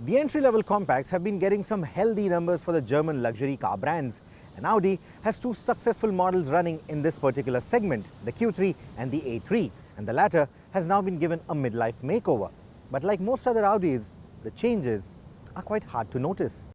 The entry-level compacts have been getting some healthy numbers for the German luxury car brands, and Audi has two successful models running in this particular segment, the Q3 and the A3, and the latter has now been given a midlife makeover. But like most other Audis, the changes are quite hard to notice.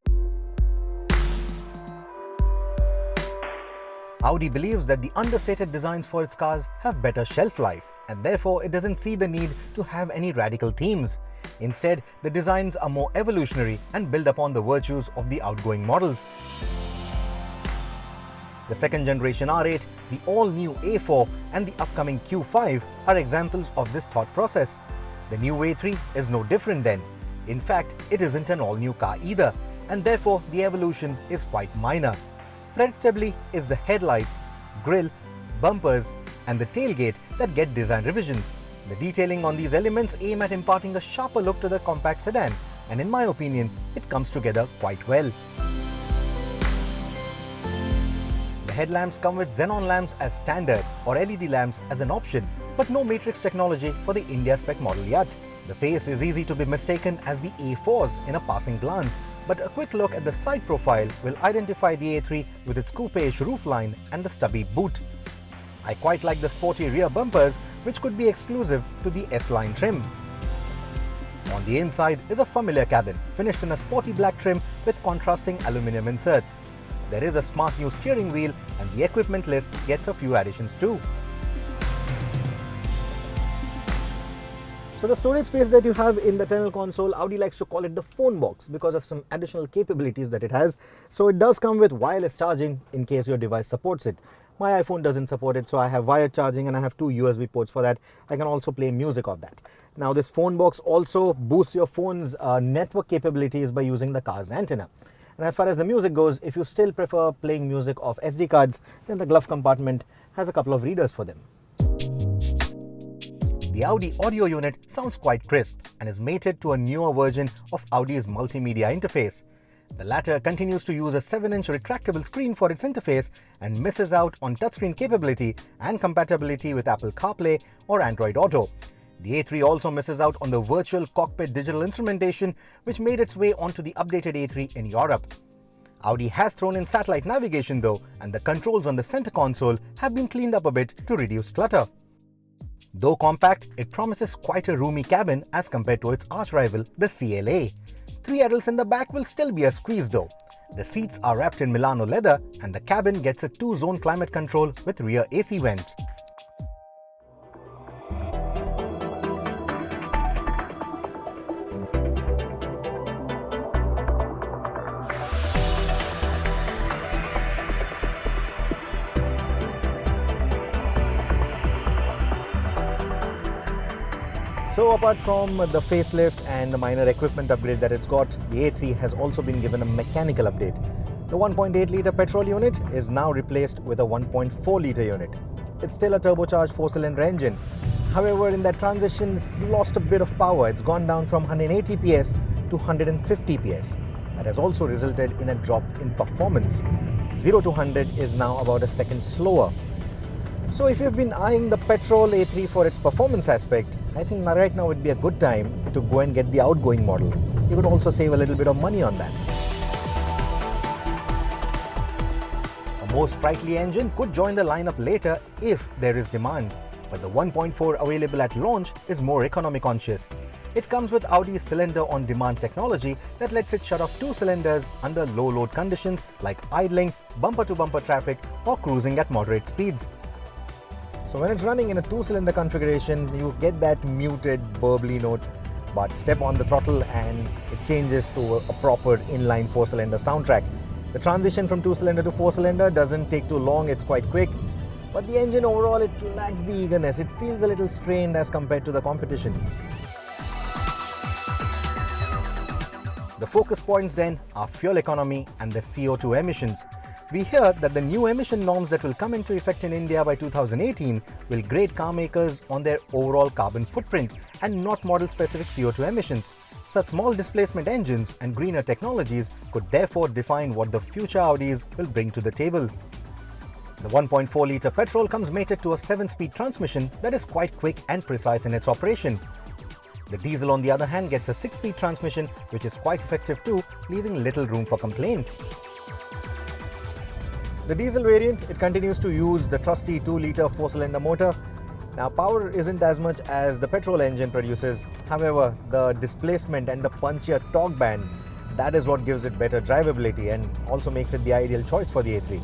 Audi believes that the understated designs for its cars have better shelf life, and therefore it doesn't see the need to have any radical themes. Instead, the designs are more evolutionary and build upon the virtues of the outgoing models. The second generation R8, the all-new A4 and the upcoming Q5 are examples of this thought process. The new A3 is no different then. In fact, it isn't an all-new car either, and therefore the evolution is quite minor. Predictably is the headlights, grille, bumpers and the tailgate that get design revisions. The detailing on these elements aim at imparting a sharper look to the compact sedan, and in my opinion, it comes together quite well. The headlamps come with xenon lamps as standard or LED lamps as an option, but no matrix technology for the India spec model yet. The face is easy to be mistaken as the A4's in a passing glance, but a quick look at the side profile will identify the A3 with its coupe-ish roofline and the stubby boot. I quite like the sporty rear bumpers, which could be exclusive to the S-Line trim. On the inside is a familiar cabin, finished in a sporty black trim with contrasting aluminium inserts. There is a smart new steering wheel, and the equipment list gets a few additions too. So the storage space that you have in the tunnel console, Audi likes to call it the phone box because of some additional capabilities that it has. So it does come with wireless charging in case your device supports it. My iPhone doesn't support it, so I have wired charging and I have two USB ports for that. I can also play music off that. Now this phone box also boosts your phone's network capabilities by using the car's antenna. And as far as the music goes, if you still prefer playing music off SD cards, then the glove compartment has a couple of readers for them. The Audi audio unit sounds quite crisp and is mated to a newer version of Audi's multimedia interface. The latter continues to use a 7-inch retractable screen for its interface and misses out on touchscreen capability and compatibility with Apple CarPlay or Android Auto. The A3 also misses out on the virtual cockpit digital instrumentation, which made its way onto the updated A3 in Europe. Audi has thrown in satellite navigation though, and the controls on the center console have been cleaned up a bit to reduce clutter. Though compact, it promises quite a roomy cabin as compared to its arch-rival, the CLA. 3 adults in the back will still be a squeeze though. The seats are wrapped in Milano leather and the cabin gets a 2-zone climate control with rear AC vents. So apart from the facelift and the minor equipment upgrade that it's got, the A3 has also been given a mechanical update. The 1.8-litre petrol unit is now replaced with a 1.4-litre unit. It's still a turbocharged 4-cylinder engine. However, in that transition, it's lost a bit of power. It's gone down from 180 PS to 150 PS. That has also resulted in a drop in performance. 0 to 100 is now about a second slower. So if you've been eyeing the petrol A3 for its performance aspect, I think right now would be a good time to go and get the outgoing model. You could also save a little bit of money on that. A more sprightly engine could join the lineup later if there is demand, but the 1.4 available at launch is more economy conscious. It comes with Audi's cylinder-on-demand technology that lets it shut off 2 cylinders under low load conditions like idling, bumper-to-bumper traffic or cruising at moderate speeds. So when it's running in a 2-cylinder configuration, you get that muted, burbly note, but step on the throttle and it changes to a proper inline 4-cylinder soundtrack. The transition from 2-cylinder to 4-cylinder doesn't take too long, it's quite quick, but the engine overall, it lacks the eagerness. It feels a little strained as compared to the competition. The focus points then are fuel economy and the CO2 emissions. We hear that the new emission norms that will come into effect in India by 2018 will grade car makers on their overall carbon footprint and not model-specific CO2 emissions. Such small displacement engines and greener technologies could therefore define what the future Audis will bring to the table. The 1.4-litre petrol comes mated to a 7-speed transmission that is quite quick and precise in its operation. The diesel, on the other hand, gets a 6-speed transmission, which is quite effective too, leaving little room for complaint. The diesel variant, it continues to use the trusty 2-litre 4-cylinder motor. Now, power isn't as much as the petrol engine produces. However, the displacement and the punchier torque band, that is what gives it better drivability and also makes it the ideal choice for the A3.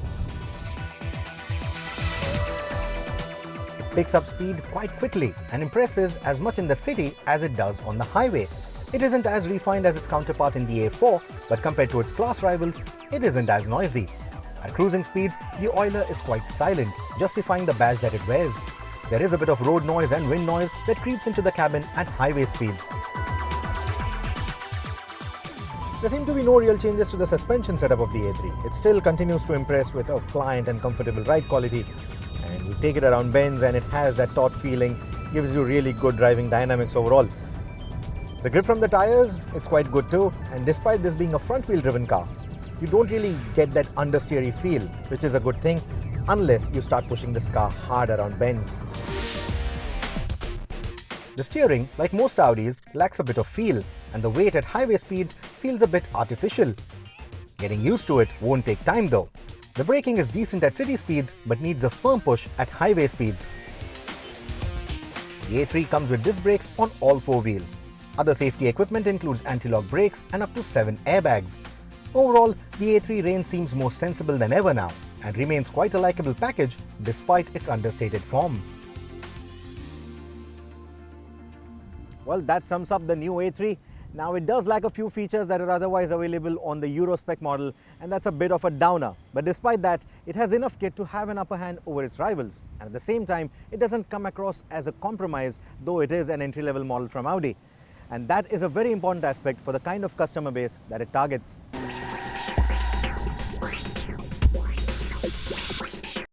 It picks up speed quite quickly and impresses as much in the city as it does on the highway. It isn't as refined as its counterpart in the A4, but compared to its class rivals, it isn't as noisy. At cruising speeds, the oiler is quite silent, justifying the badge that it wears. There is a bit of road noise and wind noise that creeps into the cabin at highway speeds. There seem to be no real changes to the suspension setup of the A3. It still continues to impress with a pliant and comfortable ride quality. And you take it around bends and it has that taut feeling, gives you really good driving dynamics overall. The grip from the tires, it's quite good too, and despite this being a front-wheel driven car, you don't really get that understeery feel, which is a good thing, unless you start pushing this car hard around bends. The steering, like most Audis, lacks a bit of feel, and the weight at highway speeds feels a bit artificial. Getting used to it won't take time though. The braking is decent at city speeds, but needs a firm push at highway speeds. The A3 comes with disc brakes on all 4 wheels. Other safety equipment includes anti-lock brakes and up to 7 airbags. Overall, the A3 range seems more sensible than ever now and remains quite a likable package despite its understated form. Well, that sums up the new A3. Now, it does lack a few features that are otherwise available on the Euro spec model, and that's a bit of a downer. But despite that, it has enough kit to have an upper hand over its rivals. And at the same time, it doesn't come across as a compromise, though it is an entry-level model from Audi. And that is a very important aspect for the kind of customer base that it targets.